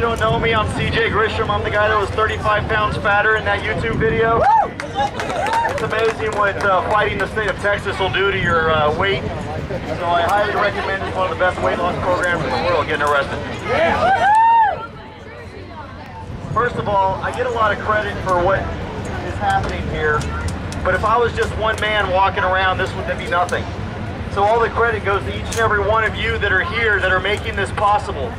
you don't know me, I'm CJ Grisham. I'm the guy that was 35 pounds fatter in that YouTube video. It's amazing what fighting the state of Texas will do to your weight. So I highly recommend it's one of the best weight loss programs in the world, getting arrested. First of all, I get a lot of credit for what is happening here, but if I was just one man walking around, this would be nothing. So all the credit goes to each and every one of you that are here that are making this possible.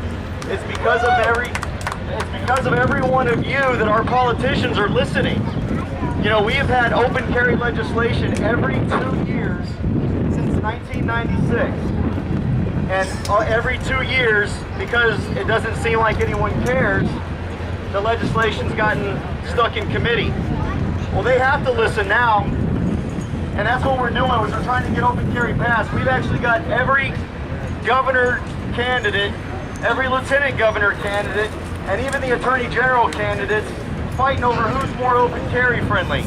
It's because of every one of you that our politicians are listening. You know, we have had open carry legislation every 2 years since 1996. And every 2 years, because it doesn't seem like anyone cares, the legislation's gotten stuck in committee. Well, they have to listen now, and that's what we're doing. We're trying to get open carry passed. We've actually got every governor candidate, every lieutenant governor candidate, and even the attorney general candidates fighting over who's more open carry friendly.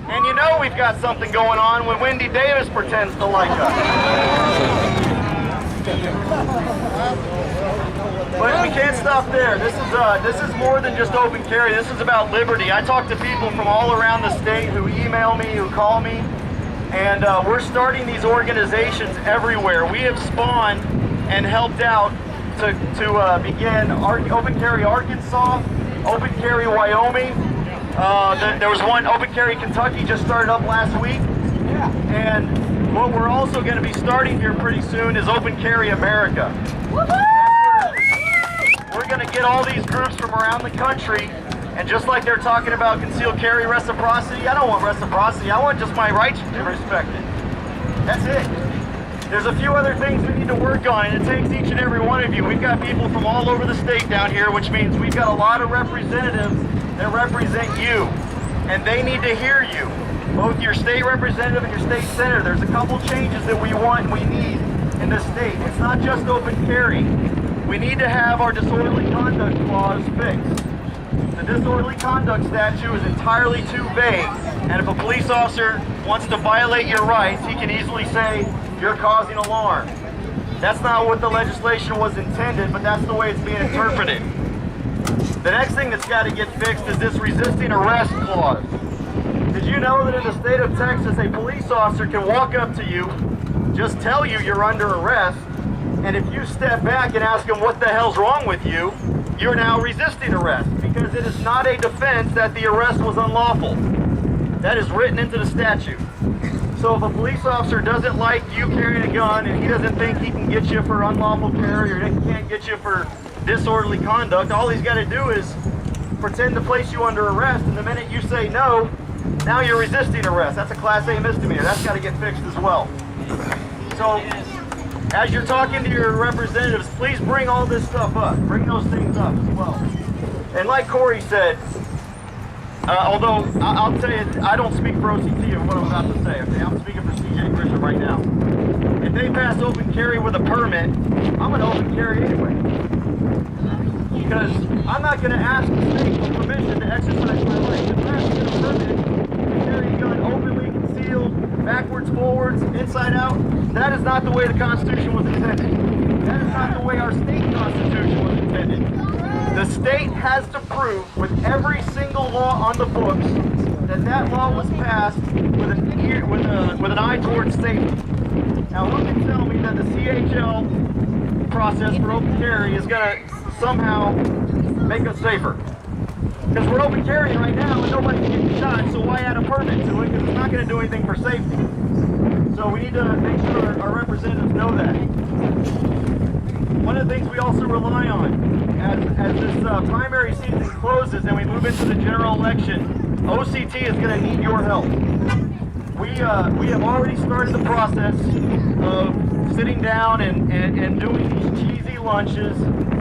And you know we've got something going on when Wendy Davis pretends to like us. But we can't stop there. This is more than just open carry. This is about liberty. I talk to people from all around the state who email me, who call me, and we're starting these organizations everywhere. We have spawned and helped out to begin Open Carry Arkansas, Open Carry Wyoming. There was one, Open Carry Kentucky, just started up last week. And what we're also going to be starting here pretty soon is Open Carry America. We're going to get all these groups from around the country, and just like they're talking about concealed carry reciprocity, I don't want reciprocity, I want just my rights to be respected. That's it. There's a few other things we need to work on, and it takes each and every one of you. We've got people from all over the state down here, which means we've got a lot of representatives that represent you, and they need to hear you. Both your state representative and your state senator. There's a couple changes that we want and we need in this state. It's not just open carry. We need to have our disorderly conduct clause fixed. The disorderly conduct statute is entirely too vague, and if a police officer wants to violate your rights, he can easily say, you're causing alarm. That's not what the legislation was intended, but that's the way it's being interpreted. The next thing that's got to get fixed is this resisting arrest clause. Did you know that in the state of Texas, a police officer can walk up to you, just tell you you're under arrest, and if you step back and ask him what the hell's wrong with you, you're now resisting arrest, because it is not a defense that the arrest was unlawful. That is written into the statute. So if a police officer doesn't like you carrying a gun and he doesn't think he can get you for unlawful carry or he can't get you for disorderly conduct, all he's got to do is pretend to place you under arrest, and the minute you say no, now you're resisting arrest. That's a Class A misdemeanor. That's got to get fixed as well. So as you're talking to your representatives, please bring all this stuff up. Bring those things up as well. And like Corey said, although I'll tell you, I don't speak for OCT of what I'm about to say. Okay, I'm speaking for CJ Grisham right now. If they pass open carry with a permit, I'm going to open carry anyway. Because I'm not going to ask the state for permission to exercise my right. If I have to get a permit to carry a gun openly, concealed, backwards, forwards, inside out, that is not the way the Constitution was intended. That is not the way our state Constitution was intended. The state has to prove with every single law on the books that that law was passed with an eye towards safety. Now, who can tell me that the CHL process for open carry is going to somehow make us safer? Because we're open carrying right now and nobody's getting shot, so why add a permit to it? Because it's not going to do anything for safety. So we need to make sure our representatives know that. One of the things we also rely on, as this primary season closes and we move into the general election, OCT is going to need your help. We have already started the process of sitting down and doing these cheesy lunches.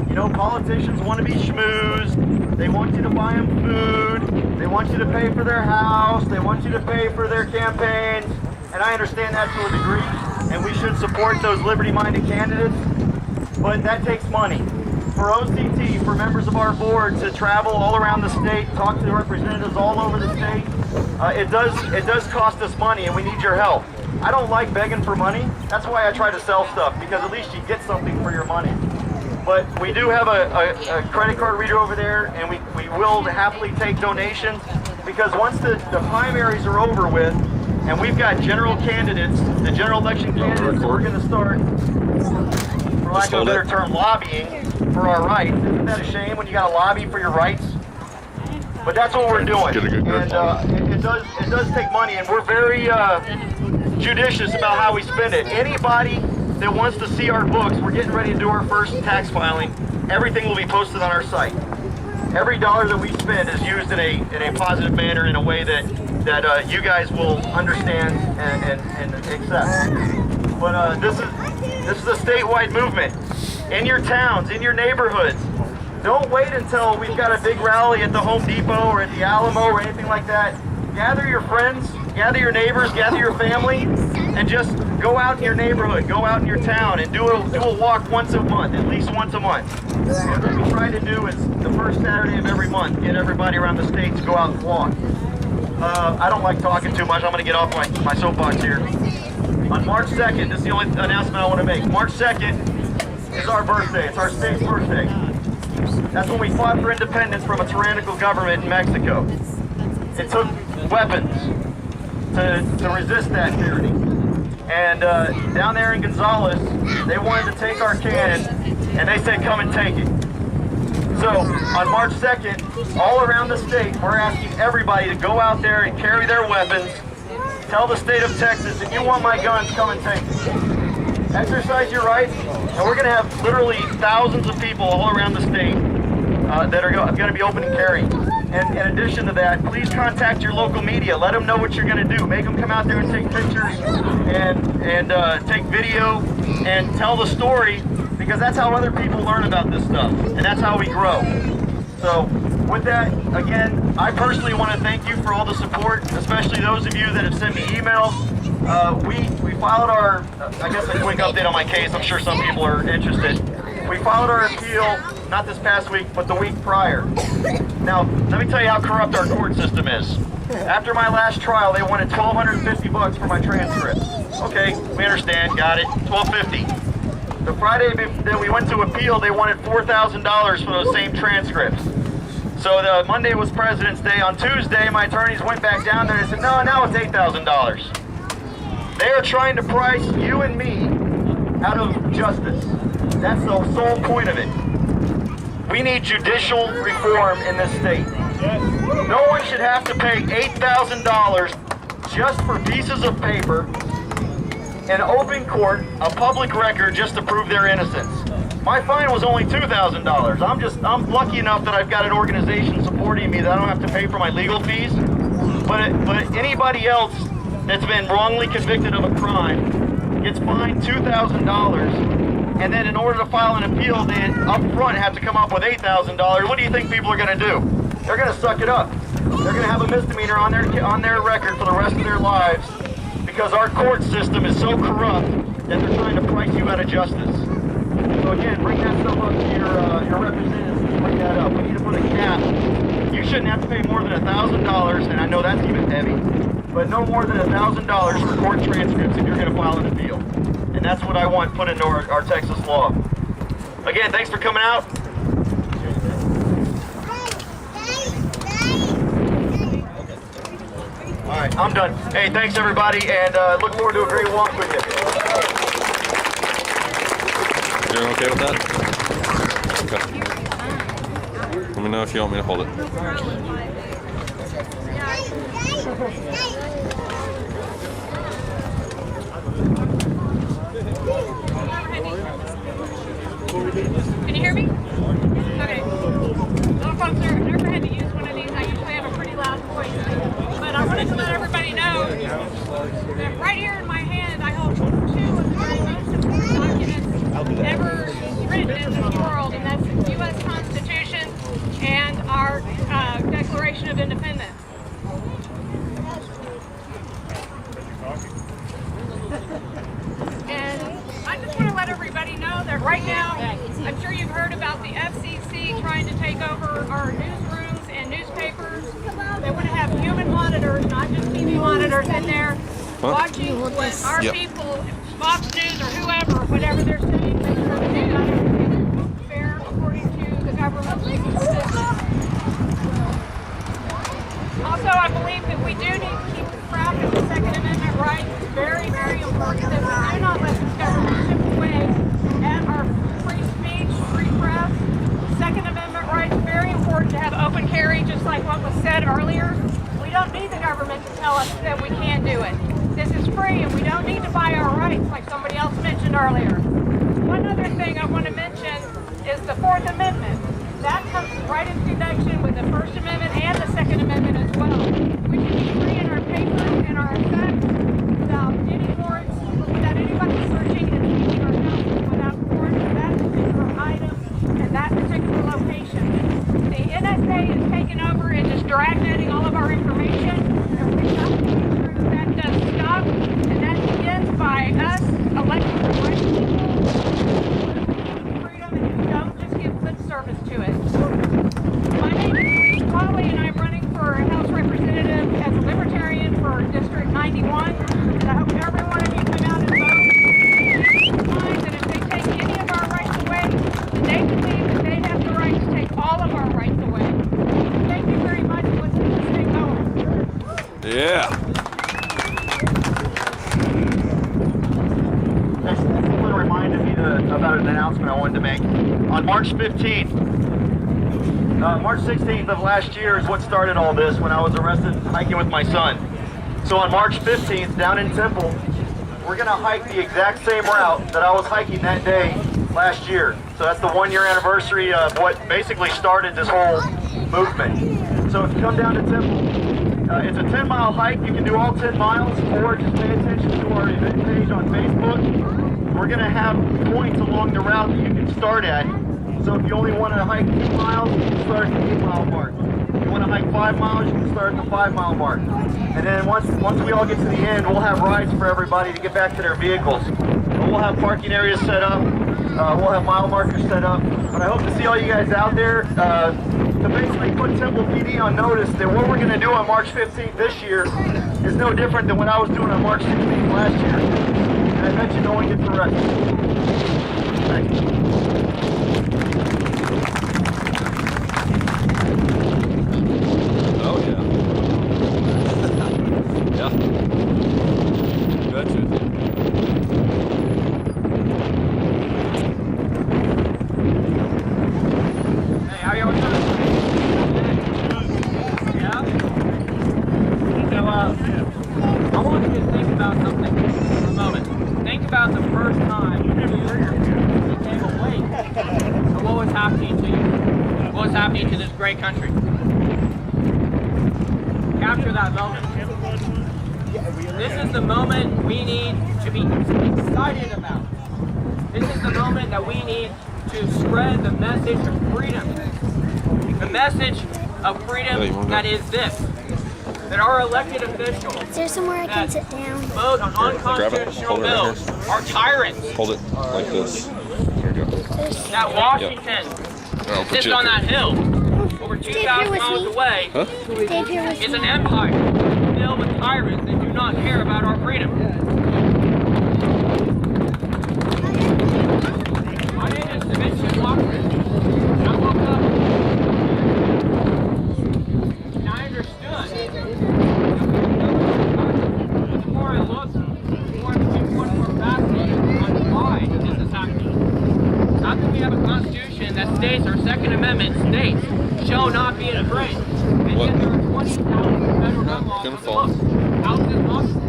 You know, politicians want to be schmoozed. They want you to buy them food. They want you to pay for their house. They want you to pay for their campaigns. And I understand that to a degree, and we should support those liberty-minded candidates. But that takes money. For OCT, for members of our board to travel all around the state, talk to representatives all over the state, it does cost us money, and we need your help. I don't like begging for money. That's why I try to sell stuff, because at least you get something for your money. But we do have a credit card reader over there, and we will happily take donations, because once the primaries are over with, and we've got general candidates, the general election candidates, we're going to start, for lack of a better term, lobbying for our rights. Isn't that a shame when you got to lobby for your rights? But that's what we're doing, and it does take money, and we're very judicious about how we spend it. Anybody that wants to see our books, we're getting ready to do our first tax filing. Everything will be posted on our site. Every dollar that we spend is used in a positive manner, in a way that you guys will understand and accept. But this is a statewide movement. In your towns, in your neighborhoods. Don't wait until we've got a big rally at the Home Depot or at the Alamo or anything like that. Gather your friends, gather your neighbors, gather your family, and just go out in your neighborhood, go out in your town, and do a walk once a month, at least once a month. And what we try to do is the first Saturday of every month, get everybody around the state to go out and walk. I don't like talking too much. I'm going to get off my soapbox here. On March 2nd, this is the only announcement I want to make. March 2nd is our birthday. It's our state's birthday. That's when we fought for independence from a tyrannical government in Mexico. It took weapons to resist that tyranny. And down there in Gonzales, they wanted to take our cannon, and they said, come and take it. So on March 2nd, all around the state, we're asking everybody to go out there and carry their weapons. Tell the state of Texas, if you want my guns, come and take them. Exercise your rights, and we're going to have literally thousands of people all around the state that are going to be open and carry. And in addition to that, please contact your local media. Let them know what you're going to do. Make them come out there and take pictures and take video and tell the story, because that's how other people learn about this stuff, and that's how we grow. So with that, again, I personally want to thank you for all the support, especially those of you that have sent me emails. We filed our, I guess a quick update on my case, I'm sure some people are interested. We filed our appeal, not this past week, but the week prior. Now, let me tell you how corrupt our court system is. After my last trial, they wanted $1,250 for my transcript. Okay, we understand, got it, $1,250. The Friday that we went to appeal, they wanted $4,000 for those same transcripts. So the Monday was President's Day. On Tuesday, my attorneys went back down there and said, no, now it's $8,000. They are trying to price you and me out of justice. That's the sole point of it. We need judicial reform in this state. No one should have to pay $8,000 just for pieces of paper, an open court, a public record, just to prove their innocence. My fine was only $2,000. I'm lucky enough that I've got an organization supporting me that I don't have to pay for my legal fees. But anybody else that's been wrongly convicted of a crime gets fined $2,000, and then in order to file an appeal, they up front have to come up with $8,000. What do you think people are going to do? They're going to suck it up. They're going to have a misdemeanor on their record for the rest of their lives, because our court system is so corrupt that they're trying to price you out of justice. So again, bring that stuff up to your representatives. Bring that up. We need to put a cap. You shouldn't have to pay more than $1,000, and I know that's even heavy, but no more than $1,000 for court transcripts if you're going to file an appeal. And that's what I want put into our Texas law. Again, thanks for coming out. All right, I'm done. Hey, thanks everybody, and look forward to a great walk with you. You're okay with that? Okay. Let me know if you want me to hold it. Can you hear me? Okay. Little folks, I've never had to use one of these. I usually have a pretty loud voice. But I wanted to let everybody know that right here in my hand I hold two of the very most important documents ever written in this world, and that's the U.S. Constitution and our Declaration of Independence. And I just want to let everybody know that right now, I'm sure you've heard about the FCC trying to take over our newsrooms and newspapers. They want to have human monitors, not just TV monitors in there, watching what our people, Fox News or whoever, whatever they're saying, make sure that they got everything fair crazy decision. Also, I believe that we do need to keep track of the Second Amendment rights. It's very, very important that we do not let this government chip away at our free speech, free press. Second Amendment rights, very important to have open carry, just like what was said earlier. We don't need the government to tell us that we can't do it. This is free, and we don't need to buy our rights like somebody else mentioned earlier. One other thing I want to mention is the Fourth Amendment. That comes right in connection with the First Amendment and the Second Amendment as well. We can be free in our paper and our effects without any warrants, without anybody searching and leaving our house without warrants for that particular item and that particular location. The NSA is taking over and just dragnetting all of our information, and we have to make sure that does stop, and that begins by us electing the right people, freedom, and who don't just give lip service to it. My name is Lee Colley, and I'm running for House Representative as a Libertarian for District 91, and I hope every one of you come out and vote. Keep in mind that if they take any of our rights away, they believe that they have the right to take all of our rights away. Thank you very much. Let's keep this thing going. Yeah. Someone reminded me about an announcement I wanted to make. On March 15th, March 16th of last year is what started all this when I was arrested hiking with my son. So on March 15th, down in Temple, we're going to hike the exact same route that I was hiking that day last year. So that's the 1 year anniversary of what basically started this whole movement. So if you come down to Temple, it's a 10-mile hike. You can do all 10 miles, or just pay attention to our event page on Facebook. We're going to have points along the route that you can start at. So if you only want to hike 2 miles, you can start at the 8-mile mark. If you want to hike 5 miles, you can start at the 5-mile mark. And then once we all get to the end, we'll have rides for everybody to get back to their vehicles. We'll have parking areas set up. We'll have mile markers set up. But I hope to see all you guys out there to basically put Temple PD on notice that what we're going to do on March 15th this year is no different than what I was doing on March 16th last year. And I bet you no one gets arrested. Thank you. Oh yeah. Yeah. Gotcha. Hey, how y'all doing? Yeah? So, I want you to think about something for a moment. Think about the first time you became awake to what was happening to you. What was happening to this great country. Capture that moment. This is the moment we need to be excited about. This is the moment that we need to spread the message of freedom. The message of freedom that is this. That our elected officials Is there somewhere I can sit down? vote on unconstitutional Hold it right bills are tyrants. Hold it like this. There we go. That Washington I'll put sits you up on here. that hill over 2,000 miles away Huh? Dave here with is me. an empire filled with tyrants that do not care about our freedom. My name is Vincent Lockridge. I woke up and I understood. The more I looked, the more I became more fascinated on why this is happening. How can we have a constitution that states our Second Amendment states shall not be infringed? And What? yet there are 20,000 federal gun laws on Gonna the fall. books. How is this possible?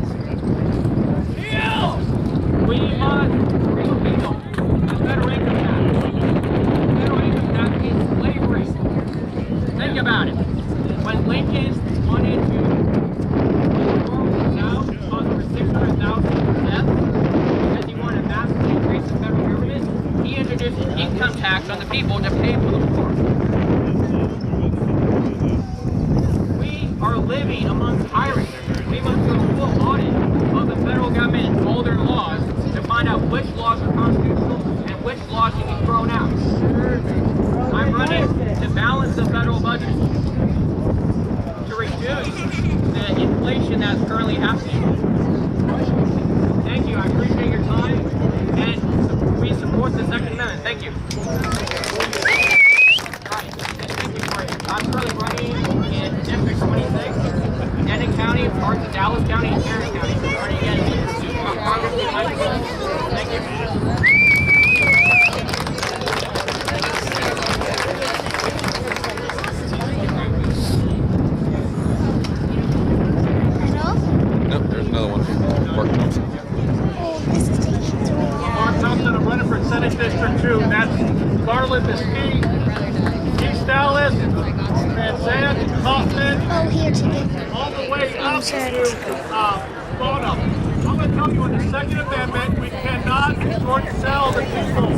We must repeal the federal income tax. The federal income tax is slavery. Think about it. When Lincoln wanted to reform the South, cause over 600,000 deaths, because he wanted to massively increase the federal government, he introduced an income tax on the people to pay for the war. We are living among tyrants. We must do a full audit of the federal government and all their laws to find out which laws are constitutional and which laws should be thrown out. I'm running to balance the federal budget, to reduce the inflation that's currently happening. Thank you. I appreciate your time, and we support the Second Amendment. Thank you. Right. currently running in District 26, Denton County, parts of Dallas County, and Tarrant County. Running against Congressman Mike Pence. Thank you. Nope, there's another one. Mark Thompson. Mark Thompson, I'm running for Senate District 2. That's Garland, Mesquite, East Dallas, Van Zandt, Kaufman, Oh, here today. all the way up to Bonham. I'm going to tell you in the Second Amendment, we cannot short sell the people.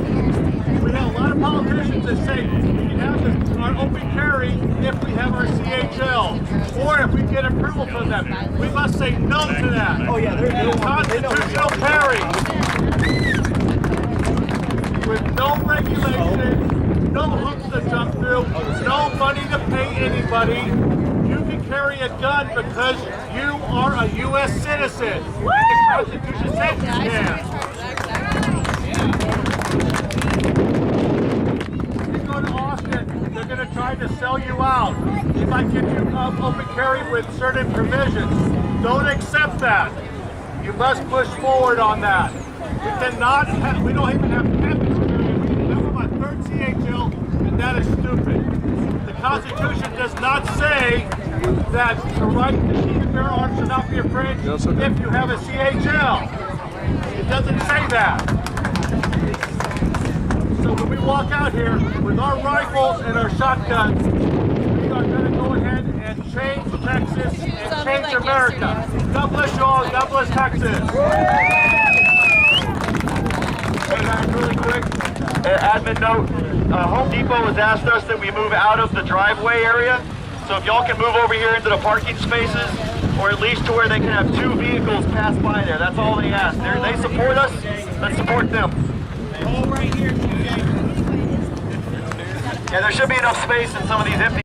We have a lot of politicians that say we have our open carry if we have our CHL, or if we get approval from them. We must say no to that. Oh yeah, there's constitutional carry with no regulation, no hoops to jump through, no money to pay anybody. You can carry a gun because you are a U.S. citizen. The Constitution says you can. You go to Austin, they're going to try to sell you out. If I get you open carry with certain provisions, don't accept that. You must push forward on that. We cannot have, we don't even have campus carry. We have a third CHL, and that is stupid. The Constitution does not say that the right to keep and bear arms should not be infringed if you have a CHL. It doesn't say that. So when we walk out here with our rifles and our shotguns, we are going to go ahead and change Texas and change America. God bless you all. God bless Texas. Hey guys, really quick, admin note, Home Depot has asked us that we move out of the driveway area. So if y'all can move over here into the parking spaces, or at least to where they can have 2 vehicles pass by there. That's all they ask. They support us, let's support them. All right here, TJ. Yeah, there should be enough space in some of these empty